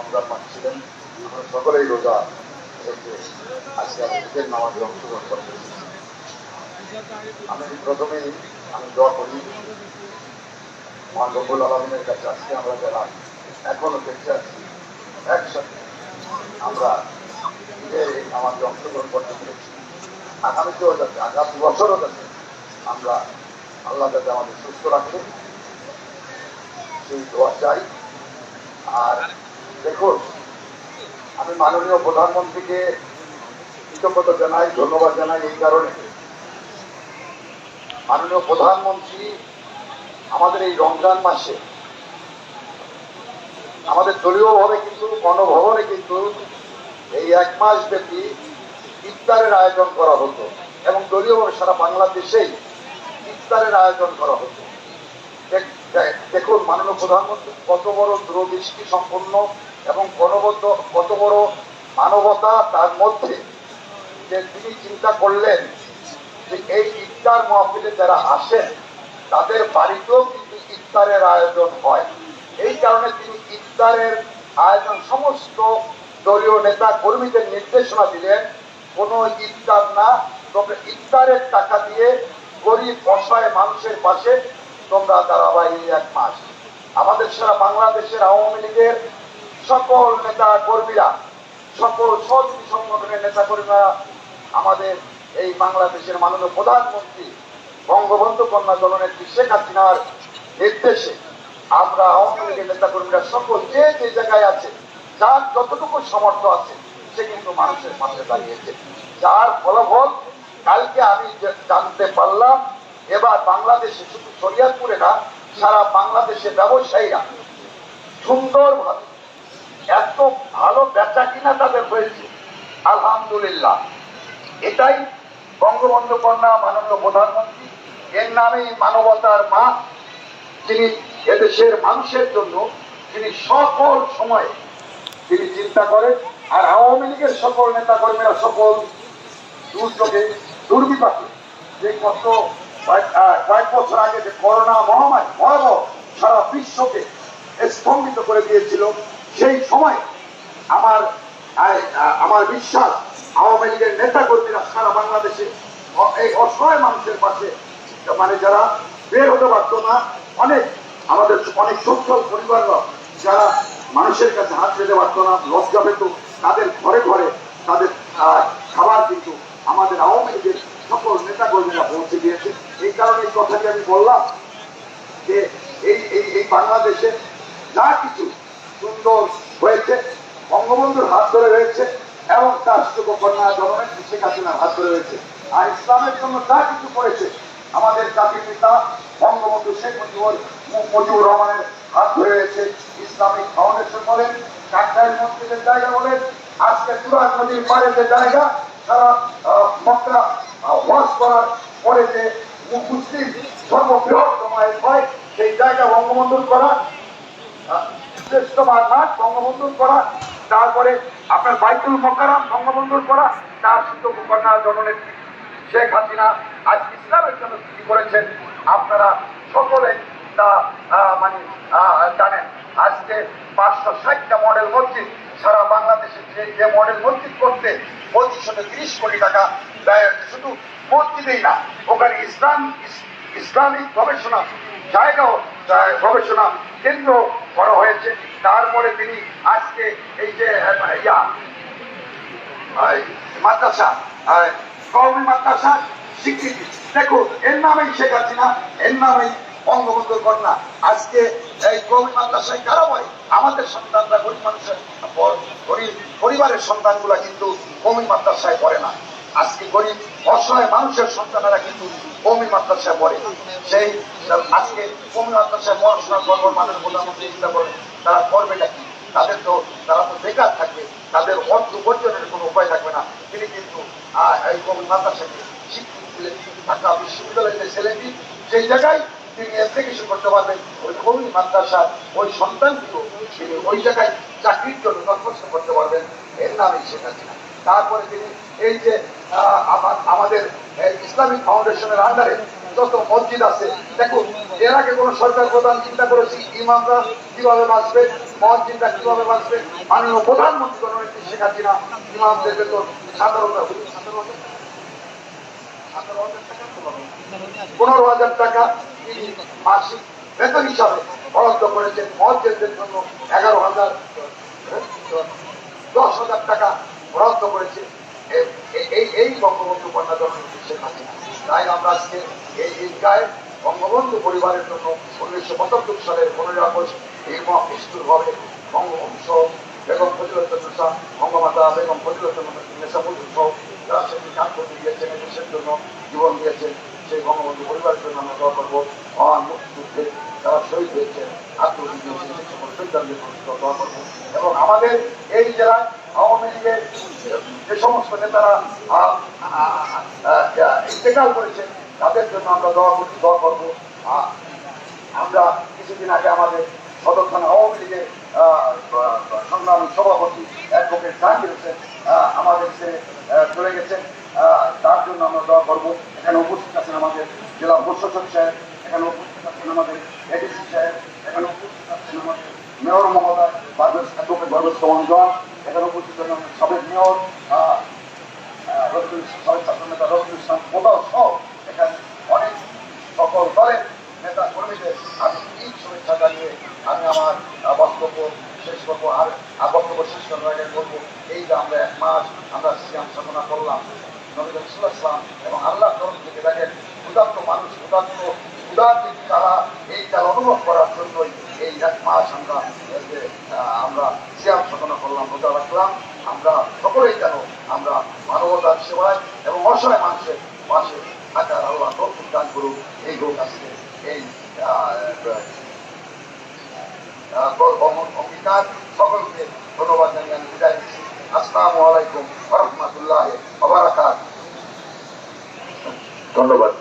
রমজান মাস ছিলেন, আমরা সকলেই রোজা থেকে আজকে ঈদের নামাজে অংশগ্রহণ করতে এসেছি। আমি প্রথমেই দোয়া করি মহান রব্বুল আলামিনের কাছে, আজকে আমরা যারা এখনো বেঁচে আছি একসাথে আমরা ঈদের এই নামাজে অংশগ্রহণ করতে পেরেছি। আগামীতেও যাতে, আগামী বছরও যাতে আমরা আল্লাহ যাতে আমাদের সুস্থ রাখে সেই দোয়া চাই। আর দেখুন, আমি মাননীয় প্রধানমন্ত্রীকে কৃতজ্ঞতা জানাই, ধন্যবাদ জানাই এই কারণে, মাননীয় প্রধানমন্ত্রী আমাদের এই রমজান মাসে আমাদের দলীয়ভাবে কিন্তু গণভবনে কিন্তু এই 1 মাস ব্যাপী ইফতারের আয়োজন করা হতো এবং দলীয়ভাবে সারা বাংলাদেশেই ইফতারের আয়োজন করা হতো। দেখুন মাননীয় প্রধানমন্ত্রী কত বড় দূরদৃষ্টি সম্পন্ন এবং কত বড় মানবতা তার মধ্যে, যে তিনি চিন্তা করলেন যে এই ইফতার মাহফিলে যারা আসেন তাদের বাড়িতেও কিন্তু ইফতারের আয়োজন হয়। এই কারণে তিনি ইফতারের আয়োজন সমস্ত দলীয় নেতা কর্মীদের নির্দেশনা দিলেন, কোনো ইফতার না, তোমরা ইফতারের টাকা দিয়ে গরিব অসহায় মানুষের পাশে তোমরা দাঁড়াবা এই 1 মাস। আমাদের সারা বাংলাদেশের আওয়ামী লীগের সকল নেতা কর্মীরা, সকল সহযোগী সংগঠনের নেতা কর্মীরা আমাদের এই বাংলাদেশের মাননীয় প্রধানমন্ত্রী বঙ্গবন্ধু কন্যা জননেত্রী শেখ হাসিনার নির্দেশে আমরা আওয়ামী লীগের নেতা কর্মীরা সকল যে যে জায়গায় আছে, যার যতটুকু সামর্থ্য আছে সে কিন্তু মানুষের পাশে দাঁড়িয়েছে। যার ফলাফল কালকে আমি জানতে পারলাম, এবার বাংলাদেশে শুধু শরিয়াতপুরে না, সারা বাংলাদেশের ব্যবসায়ীরা সুন্দরভাবে এত ভালো বেচা কিনা তাদের হয়েছে, আলহামদুলিল্লাহ। এটাই বঙ্গবন্ধু কন্যা মাননীয় প্রধানমন্ত্রী, এর নামেই মানবতার মা, যিনি এদেশের মানুষের জন্য তিনি সকল সময় তিনি চিন্তা করেন। আর আওয়ামী লীগের সকল নেতা কর্মীরা সকল দুর্যোগে দুর্বিপাকে, যে কত কয়েক বছর আগে যে করোনা মহামারী ভয়াবহ সারা বিশ্বকে স্তম্ভিত করে দিয়েছিল, সেই সময় আমার বিশ্বাস আওয়ামী লীগের নেতা কর্মীরা সারা বাংলাদেশে এই অসহায় মানুষের পাশে, মানে যারা বের হতে পারতো না, আমাদের অনেক সচ্ছল পরিবাররা যারা মানুষের কাছে হাত পেতে পারতো না, লজ্জা পেত, তাদের ঘরে ঘরে তাদের খাবার কিন্তু আমাদের আওয়ামী লীগের সকল নেতা কর্মীরা পৌঁছে দিয়েছে। এই কারণে এই কথাটি আমি বললাম যে এই বাংলাদেশে যা কিছু সুন্দর হয়েছে বঙ্গবন্ধুর হাত ধরে হয়েছে এবং তার কন্যা জননেত্রী শেখ হাসিনার হাত ধরে হয়েছে। আর ইসলামের জন্য যা কিছু করেছে আমাদের জাতির পিতা বঙ্গবন্ধু শেখ মুজিবুর রহমানের হাত ধরে হয়েছে। ইসলামিক ফাউন্ডেশন বলেন, কাকরাইল মসজিদের জায়গা বলেন, আজকে তুরাগ নদীর পাড়ে যে জায়গা, সারা মক্কা ওয়াজ করার পরে যে মুসলিম সর্ববৃহত্তম হয়, সেই জায়গা বঙ্গবন্ধুর করা, শ্রেষ্ঠ মাঠ বঙ্গবন্ধুর করা, তারপরে আপনার বাইতুল মোকাররম বঙ্গবন্ধুর করা, তার কন্যা জননেত্রী শেখ হাসিনা আজ ইসলামের জন্য কি করেছেন আপনারা সকলে তা জানেন। আজকে 560টা মডেল মসজিদ সারা বাংলাদেশে, যে মডেল মসজিদ করতে 2530 কোটি টাকা ব্যয়, শুধু মসজিদেই না, ওখানে ইসলামিক গবেষণা জায়গাও, গবেষণা কেন্দ্র করা হয়েছে। তারপরে তিনি আজকে এই যে মাদ্রাসা, কওমি মাদ্রাসা স্বীকৃতি, দেখুন এর নামেই শেখ হাসিনা, এর নামেই বঙ্গবন্ধুর কন্যা। আজকে এই কওমি মাদ্রাসায় কারা হয়? আমাদের সন্তানরা, গরিব মানুষের গরিব পরিবারের সন্তানগুলা কিন্তু কওমি মাদ্রাসায় পড়ে না। আজকে গরিব অসহায় মানুষের সন্তানেরা কিন্তু কওমি মাদ্রাসায় পড়ে। সেই আজকে কওমি মাদ্রাসায় পড়াশোনা করবার মানুষ প্রধানমন্ত্রী চিন্তা করেন, তারা করবেটা কি? তারা তো বেকার থাকবে, তাদের অর্থ উপার্জনের কোনো উপায় থাকবে না। তিনি কিন্তু এই কওমি মাদ্রাসাকে স্বীকৃতি দিলেন। ঢাকা বিশ্ববিদ্যালয়ের ছেলেটি সেই জায়গায় তিনি অ্যাপ্লিকেশন করতে পারবেন, ওই কওমি মাদ্রাসার ওই সন্তানকেও তিনি ওই জায়গায় চাকরির জন্য দরখাস্ত করতে পারবেন, এর নামেই শেখ হাসিনা। তারপরে তিনি এই যে আমাদের ইসলামিক ফাউন্ডেশনের আন্ডারে যত মসজিদ আছে, দেখুন এর আগে কোন সরকার প্রধান চিন্তা করেছি ইমামরা কিভাবে বাঁচবে, মসজিদরা কিভাবে বাঁচবে? মাননীয় প্রধানমন্ত্রী জননেত্রী শেখ হাসিনা ইমামদের বেতন 15,000 টাকা তিনি মাসিক বেতন হিসাবে বরাদ্দ করেছেন। মসজিদদের জন্য 10,000 টাকা বরাদ্দ করেছে এই বঙ্গবন্ধু কন্যা জননেত্রী শেখ হাসিনা। তাই আমরা আজকে এই ঈদগাহে বঙ্গবন্ধু পরিবারের জন্য 1975 সালের 15 আগস্ট এই মহাবিষ্টুর ভাবে বঙ্গবন্ধু সহ বেগম ফজিলাতুন্নেসা, বঙ্গমাতা বেগম ফজিলাতুন্নেসা মুজিব সহ যারা সেদিন কাজ করতে গিয়েছেন, দেশের জন্য জীবন দিয়েছেন, সেই বঙ্গবন্ধু পরিবারের জন্য আমরা দোয়া করবো। মহান মুক্তিযুদ্ধে যারা শহীদ হয়েছেন, আত্মহত্যা দিয়েছেন, সেই সকল শহীদদের দোয়া করবো। এবং আমাদের এই জেলায় আওয়ামী লীগের যে সমস্ত নেতারা ইন্তেকাল করেছেন তাদের জন্য আমরা দোয়া করবো। আমরা কিছুদিন আগে আমাদের সদর থানা আওয়ামী লীগের সংগ্রামী সভাপতি অ্যাডভোকেট জাহাঙ্গীর হোসেন আমাদের চলে গেছেন, তার জন্য আমরা দোয়া করবো। এখানে উপস্থিত আছেন আমাদের জেলা প্রশাসক সাহেব, এখানে উপস্থিত আছেন আমাদের এডিসি সাহেব, এখানে উপস্থিত আছেন আমাদের মেয়র মহোদয় অ্যাডভোকেট বরবেশ রঞ্জন, এখানে উপস্থিত আছেন আমাদের সাবেক মেয়র সাবেক ছাত্র নেতা রফিকুল ইসলাম কোথাও সহ এখানে অনেক সকল দলের নেতা কর্মীদের আমি ঈদ শুভেচ্ছা জানিয়ে আমি আমার বক্তব্য শেষ করবো। আর বক্তব্য শেষ করার আগে বলবো, এই যে আমরা 1 মাস আমরা সিয়াম সাধনা করলাম নবী রাসূলুল্লাহ এবং আল্লাহ তরফ থেকে দেখেন ক্ষুধার্ত মানুষ, ক্ষুধার্ত তারা এই তার অনুভব করার জন্যই এই 1 মাস আমরা সিয়াম সাধনা করলাম, রোজা রাখলাম। আমরা সকলেই যেন আমরা মানবতার সেবায় এবং অসহায় মানুষের পাশে থাকার আল্লাহ তৌফিক দান করুন। এই হোক আজকে এই অঙ্গীকার। সকলকে ধন্যবাদ জানিয়ে আমি বিদায় দিচ্ছি। আসসালামু আলাইকুম ওয়া রাহমাতুল্লাহি ওয়া বারাকাতুহু। ধন্যবাদ।